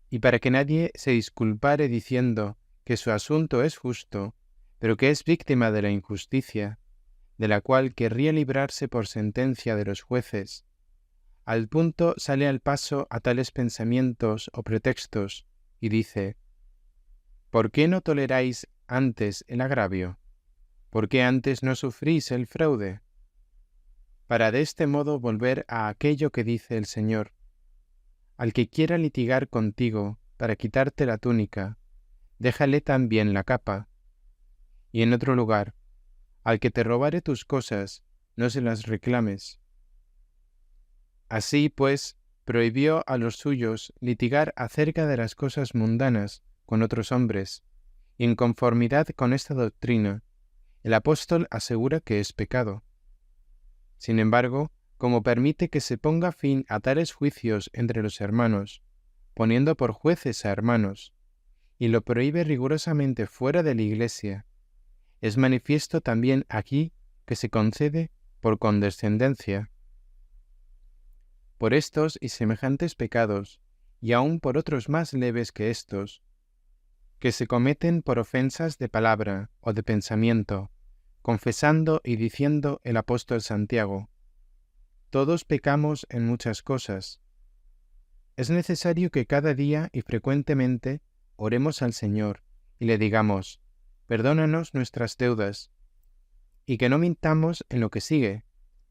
Y para que nadie se disculpare diciendo que su asunto es justo, pero que es víctima de la injusticia, de la cual querría librarse por sentencia de los jueces, al punto sale al paso a tales pensamientos o pretextos, y dice, ¿por qué no toleráis antes el agravio? ¿Por qué antes no sufrís el fraude? Para de este modo volver a aquello que dice el Señor, al que quiera litigar contigo para quitarte la túnica, déjale también la capa. Y en otro lugar, al que te robare tus cosas, no se las reclames. Así, pues, prohibió a los suyos litigar acerca de las cosas mundanas con otros hombres, y en conformidad con esta doctrina, el apóstol asegura que es pecado. Sin embargo, como permite que se ponga fin a tales juicios entre los hermanos, poniendo por jueces a hermanos, y lo prohíbe rigurosamente fuera de la Iglesia, es manifiesto también aquí que se concede por condescendencia. por estos y semejantes pecados, y aun por otros más leves que estos, que se cometen por ofensas de palabra o de pensamiento, confesando y diciendo el apóstol Santiago: todos pecamos en muchas cosas. Es necesario que cada día y frecuentemente oremos al Señor y le digamos: perdónanos nuestras deudas, y que no mintamos en lo que sigue,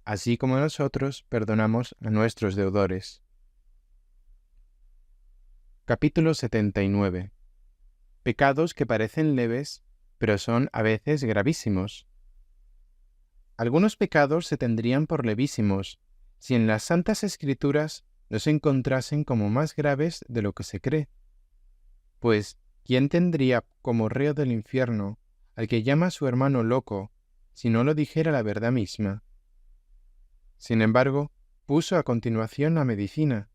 así como nosotros perdonamos a nuestros deudores. Capítulo 79. Pecados que parecen leves, pero son a veces gravísimos. Algunos pecados se tendrían por levísimos si en las Santas Escrituras no se encontrasen como más graves de lo que se cree. Pues, ¿quién tendría como reo del infierno al que llama a su hermano loco, si no lo dijera la verdad misma? Sin embargo, puso a continuación la medicina,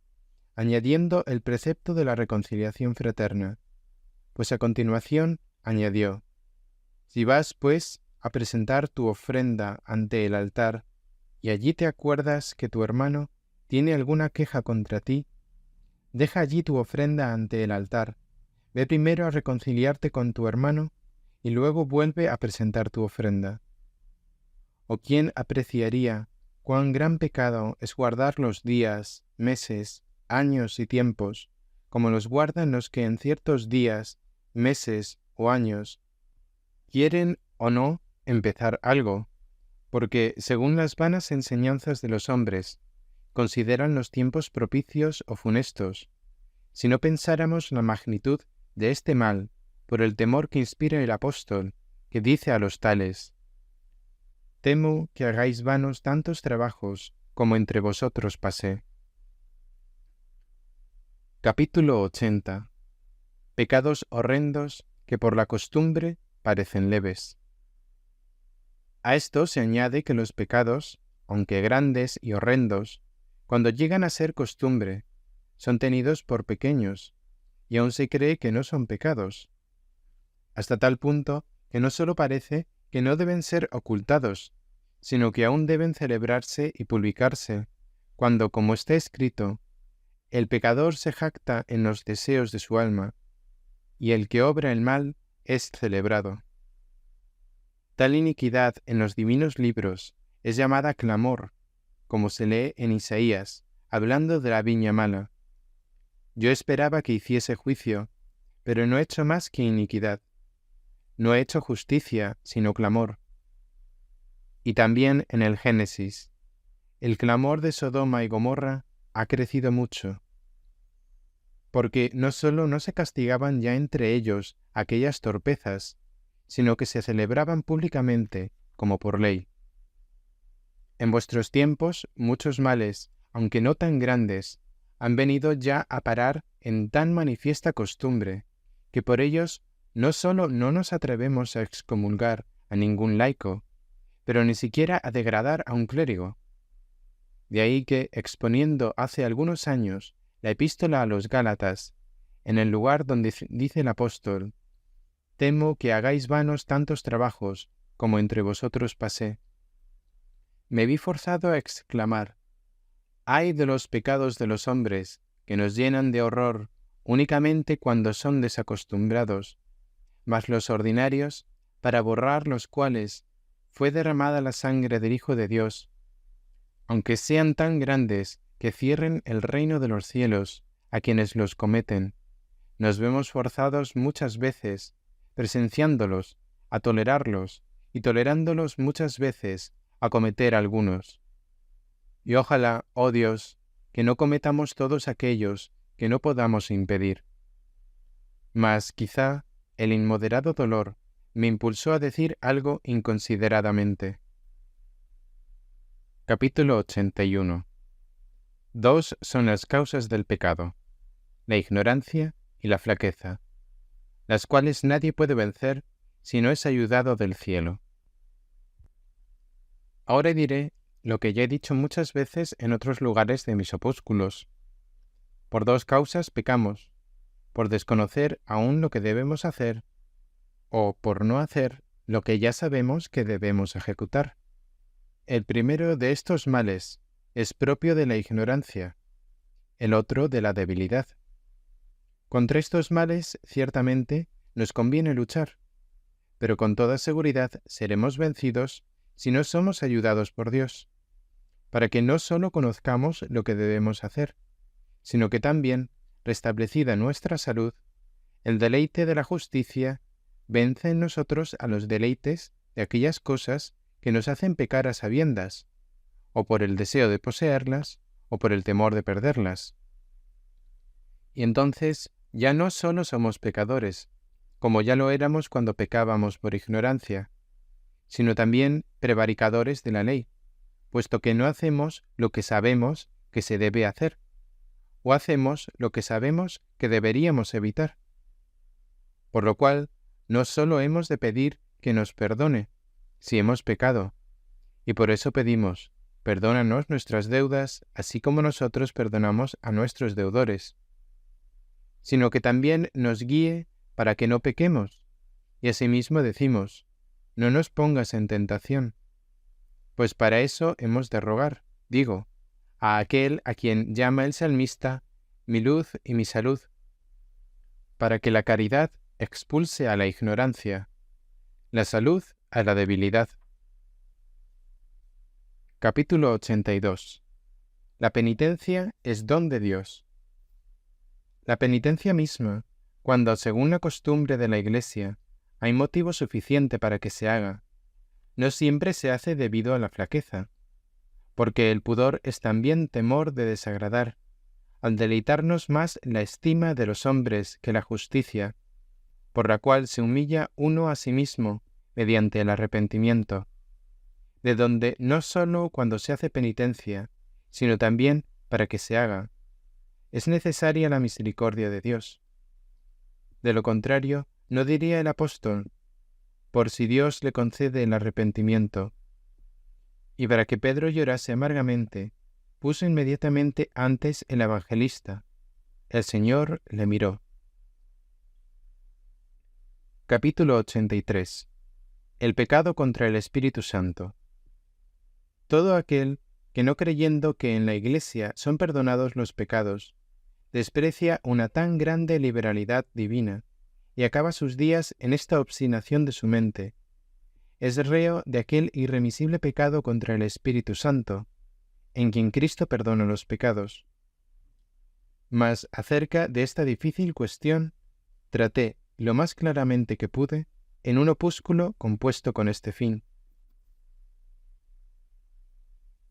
añadiendo el precepto de la reconciliación fraterna. Pues a continuación añadió: si vas, pues, a presentar tu ofrenda ante el altar, y allí te acuerdas que tu hermano tiene alguna queja contra ti, deja allí tu ofrenda ante el altar, ve primero a reconciliarte con tu hermano, y luego vuelve a presentar tu ofrenda. ¿O quién apreciaría cuán gran pecado es guardar los días, meses, años y tiempos, como los guardan los que en ciertos días, meses o años quieren o no empezar algo, porque, según las vanas enseñanzas de los hombres, consideran los tiempos propicios o funestos? Si no pensáramos la magnitud de este mal por el temor que inspira el apóstol, que dice a los tales: temo que hagáis vanos tantos trabajos como entre vosotros pasé. Capítulo 80. Pecados horrendos que por la costumbre parecen leves. A esto se añade que los pecados, aunque grandes y horrendos, cuando llegan a ser costumbre, son tenidos por pequeños, y aún se cree que no son pecados, hasta tal punto que no sólo parece que no deben ser ocultados, sino que aún deben celebrarse y publicarse, cuando, como está escrito, el pecador se jacta en los deseos de su alma, y el que obra el mal es celebrado. Tal iniquidad en los divinos libros es llamada clamor, como se lee en Isaías, hablando de la viña mala. Yo esperaba que hiciese juicio, pero no he hecho más que iniquidad. No he hecho justicia, sino clamor. Y también en el Génesis, el clamor de Sodoma y Gomorra ha crecido mucho, porque no sólo no se castigaban ya entre ellos aquellas torpezas, sino que se celebraban públicamente, como por ley. En vuestros tiempos muchos males, aunque no tan grandes, han venido ya a parar en tan manifiesta costumbre, que por ellos no sólo no nos atrevemos a excomulgar a ningún laico, pero ni siquiera a degradar a un clérigo. De ahí que, exponiendo hace algunos años la epístola a los Gálatas, en el lugar donde dice el apóstol: temo que hagáis vanos tantos trabajos como entre vosotros pasé, me vi forzado a exclamar: ¡ay de los pecados de los hombres, que nos llenan de horror únicamente cuando son desacostumbrados, mas los ordinarios, para borrar los cuales fue derramada la sangre del Hijo de Dios, aunque sean tan grandes que cierren el reino de los cielos a quienes los cometen, nos vemos forzados muchas veces, presenciándolos, a tolerarlos, y tolerándolos muchas veces, a cometer algunos. Y ojalá, oh Dios, que no cometamos todos aquellos que no podamos impedir. Mas quizá el inmoderado dolor me impulsó a decir algo inconsideradamente. Capítulo 81. Dos son las causas del pecado: la ignorancia y la flaqueza, las cuales nadie puede vencer si no es ayudado del cielo. Ahora diré lo que ya he dicho muchas veces en otros lugares de mis opúsculos. Por dos causas pecamos: por desconocer aún lo que debemos hacer, o por no hacer lo que ya sabemos que debemos ejecutar. El primero de estos males es propio de la ignorancia, el otro de la debilidad. Contra estos males, ciertamente, nos conviene luchar, pero con toda seguridad seremos vencidos si no somos ayudados por Dios, para que no solo conozcamos lo que debemos hacer, sino que también, restablecida nuestra salud, el deleite de la justicia vence en nosotros a los deleites de aquellas cosas que nos hacen pecar a sabiendas, o por el deseo de poseerlas, o por el temor de perderlas. Y entonces ya no solo somos pecadores, como ya lo éramos cuando pecábamos por ignorancia, sino también prevaricadores de la ley, puesto que no hacemos lo que sabemos que se debe hacer, o hacemos lo que sabemos que deberíamos evitar. Por lo cual, no solo hemos de pedir que nos perdone, si hemos pecado, y por eso pedimos, perdónanos nuestras deudas, así como nosotros perdonamos a nuestros deudores, sino que también nos guíe para que no pequemos, y asimismo decimos, no nos pongas en tentación, pues para eso hemos de rogar, digo, a aquel a quien llama el salmista, mi luz y mi salud, para que la caridad expulse a la ignorancia, la salud a la debilidad. Capítulo 82. La penitencia es don de Dios. La penitencia misma, cuando según la costumbre de la Iglesia hay motivo suficiente para que se haga, no siempre se hace debido a la flaqueza, porque el pudor es también temor de desagradar, al deleitarnos más la estima de los hombres que la justicia, por la cual se humilla uno a sí mismo mediante el arrepentimiento, de donde no sólo cuando se hace penitencia, sino también para que se haga, es necesaria la misericordia de Dios. De lo contrario, no diría el apóstol, por si Dios le concede el arrepentimiento. Y para que Pedro llorase amargamente, puso inmediatamente antes el evangelista. El Señor le miró. Capítulo 83. El pecado contra el Espíritu Santo. Todo aquel que no creyendo que en la Iglesia son perdonados los pecados, desprecia una tan grande liberalidad divina y acaba sus días en esta obstinación de su mente, es reo de aquel irremisible pecado contra el Espíritu Santo, en quien Cristo perdona los pecados. Mas acerca de esta difícil cuestión, traté lo más claramente que pude en un opúsculo compuesto con este fin.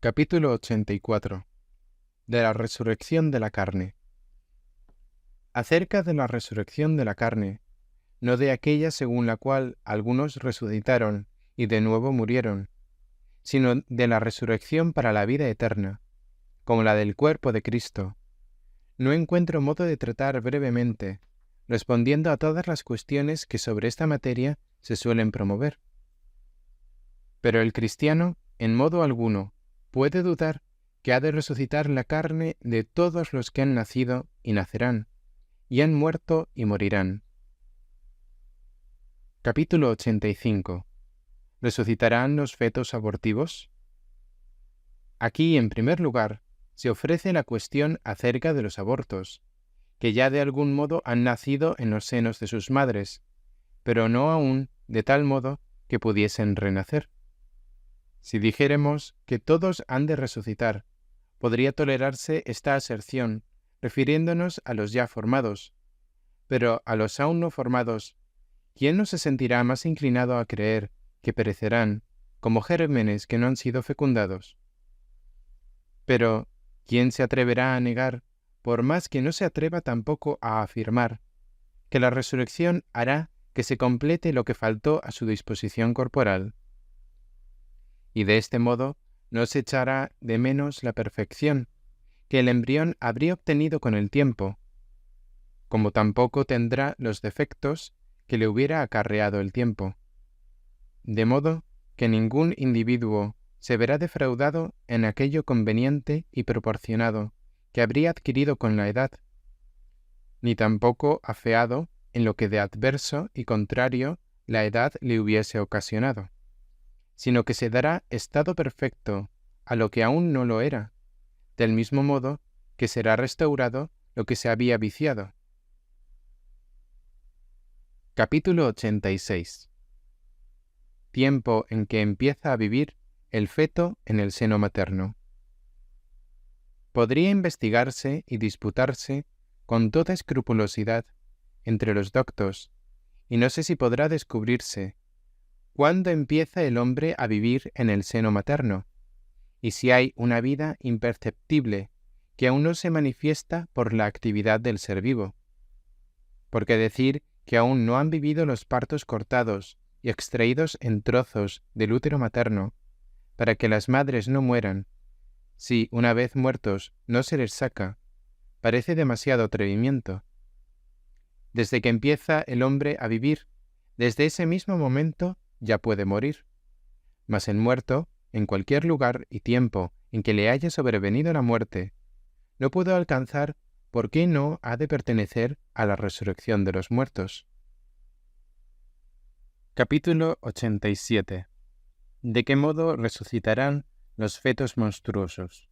Capítulo 84. De la resurrección de la carne. Acerca de la resurrección de la carne, no de aquella según la cual algunos resucitaron y de nuevo murieron, sino de la resurrección para la vida eterna, como la del cuerpo de Cristo. No encuentro modo de tratar brevemente, respondiendo a todas las cuestiones que sobre esta materia se suelen promover. Pero el cristiano, en modo alguno, puede dudar que ha de resucitar la carne de todos los que han nacido y nacerán, y han muerto y morirán. Capítulo 85. ¿Resucitarán los fetos abortivos? Aquí, en primer lugar, se ofrece la cuestión acerca de los abortos, que ya de algún modo han nacido en los senos de sus madres, pero no aún de tal modo que pudiesen renacer. Si dijéremos que todos han de resucitar, podría tolerarse esta aserción, refiriéndonos a los ya formados, pero a los aún no formados, ¿quién no se sentirá más inclinado a creer que perecerán como gérmenes que no han sido fecundados? Pero, ¿quién se atreverá a negar, por más que no se atreva tampoco a afirmar, que la resurrección hará que se complete lo que faltó a su disposición corporal? Y de este modo no se echará de menos la perfección que el embrión habría obtenido con el tiempo, como tampoco tendrá los defectos que le hubiera acarreado el tiempo. De modo que ningún individuo se verá defraudado en aquello conveniente y proporcionado que habría adquirido con la edad, ni tampoco afeado en lo que de adverso y contrario la edad le hubiese ocasionado, sino que se dará estado perfecto a lo que aún no lo era, del mismo modo que será restaurado lo que se había viciado. Capítulo 86. Tiempo en que empieza a vivir el feto en el seno materno. Podría investigarse y disputarse con toda escrupulosidad entre los doctos, y no sé si podrá descubrirse cuándo empieza el hombre a vivir en el seno materno, y si hay una vida imperceptible que aún no se manifiesta por la actividad del ser vivo. Porque decir que aún no han vivido los partos cortados y extraídos en trozos del útero materno, para que las madres no mueran, si una vez muertos no se les saca, parece demasiado atrevimiento. Desde que empieza el hombre a vivir, desde ese mismo momento ya puede morir. Mas el muerto, en cualquier lugar y tiempo en que le haya sobrevenido la muerte, no puede alcanzar por qué no ha de pertenecer a la resurrección de los muertos. Capítulo 87. ¿De qué modo resucitarán los fetos monstruosos?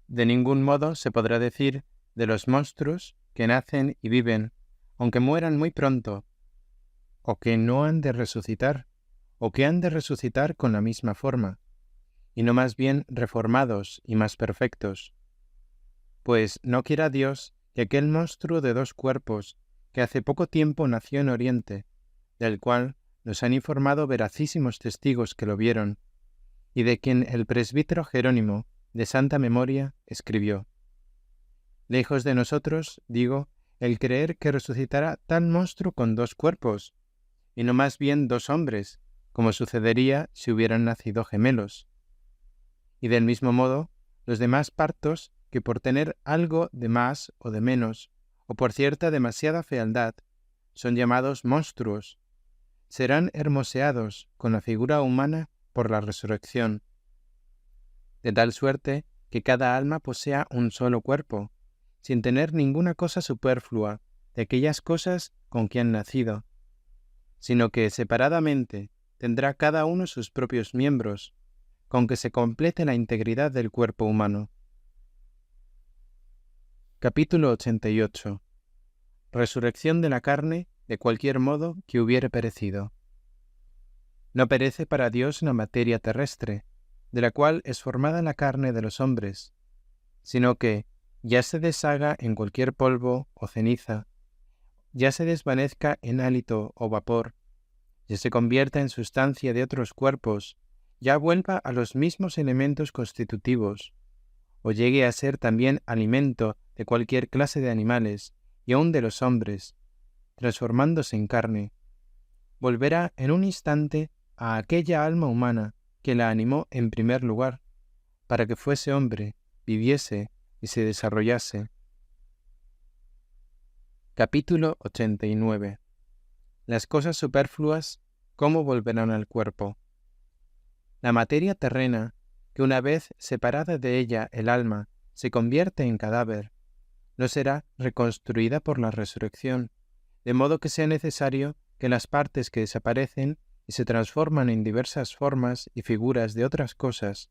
De ningún modo se podrá decir de los monstruos que nacen y viven, aunque mueran muy pronto, o que no han de resucitar, o que han de resucitar con la misma forma, y no más bien reformados y más perfectos. Pues no quiera Dios que aquel monstruo de 2 cuerpos, que hace poco tiempo nació en Oriente, del cual nos han informado veracísimos testigos que lo vieron, y de quien el presbítero Jerónimo, de santa memoria, escribió: lejos de nosotros, digo, el creer que resucitará tal monstruo con 2 cuerpos, y no más bien 2 hombres, como sucedería si hubieran nacido gemelos. Y del mismo modo, los demás partos, que por tener algo de más o de menos, o por cierta demasiada fealdad, son llamados monstruos, serán hermoseados con la figura humana por la resurrección, de tal suerte que cada alma posea un solo cuerpo, sin tener ninguna cosa superflua de aquellas cosas con que han nacido, sino que separadamente tendrá cada uno sus propios miembros, con que se complete la integridad del cuerpo humano. Capítulo 88. Resurrección de la carne de cualquier modo que hubiere perecido. No perece para Dios la materia terrestre, de la cual es formada la carne de los hombres, sino que, ya se deshaga en cualquier polvo o ceniza, ya se desvanezca en hálito o vapor, ya se convierta en sustancia de otros cuerpos, ya vuelva a los mismos elementos constitutivos, o llegue a ser también alimento de cualquier clase de animales, y aun de los hombres, transformándose en carne, volverá en un instante a aquella alma humana que la animó en primer lugar, para que fuese hombre, viviese y se desarrollase. Capítulo 89. Las cosas superfluas, ¿cómo volverán al cuerpo? La materia terrena, que una vez separada de ella el alma se convierte en cadáver, no será reconstruida por la resurrección, de modo que sea necesario que las partes que desaparecen y se transforman en diversas formas y figuras de otras cosas,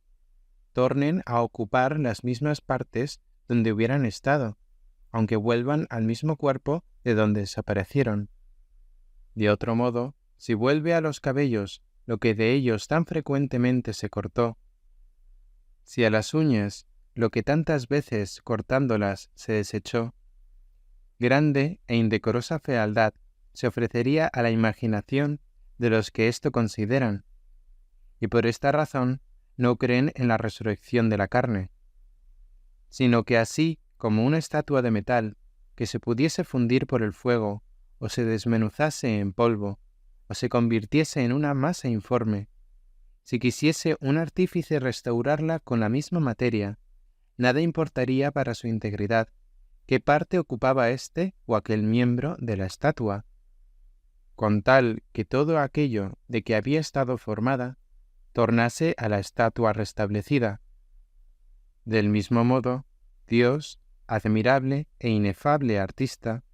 tornen a ocupar las mismas partes donde hubieran estado, aunque vuelvan al mismo cuerpo de donde desaparecieron. De otro modo, si vuelve a los cabellos lo que de ellos tan frecuentemente se cortó, si a las uñas lo que tantas veces cortándolas se desechó, grande e indecorosa fealdad se ofrecería a la imaginación de los que esto consideran, y por esta razón no creen en la resurrección de la carne, sino que así como una estatua de metal que se pudiese fundir por el fuego, o se desmenuzase en polvo, o se convirtiese en una masa informe, si quisiese un artífice restaurarla con la misma materia, nada importaría para su integridad qué parte ocupaba este o aquel miembro de la estatua, con tal que todo aquello de que había estado formada tornase a la estatua restablecida. Del mismo modo, Dios, admirable e inefable artista,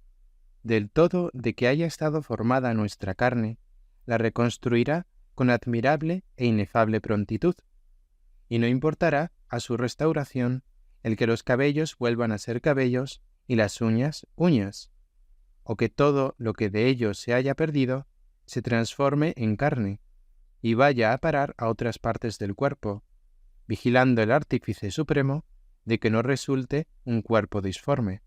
del todo de que haya estado formada nuestra carne, la reconstruirá con admirable e inefable prontitud, y no importará a su restauración el que los cabellos vuelvan a ser cabellos y las uñas, uñas, o que todo lo que de ellos se haya perdido se transforme en carne y vaya a parar a otras partes del cuerpo, vigilando el Artífice Supremo de que no resulte un cuerpo disforme.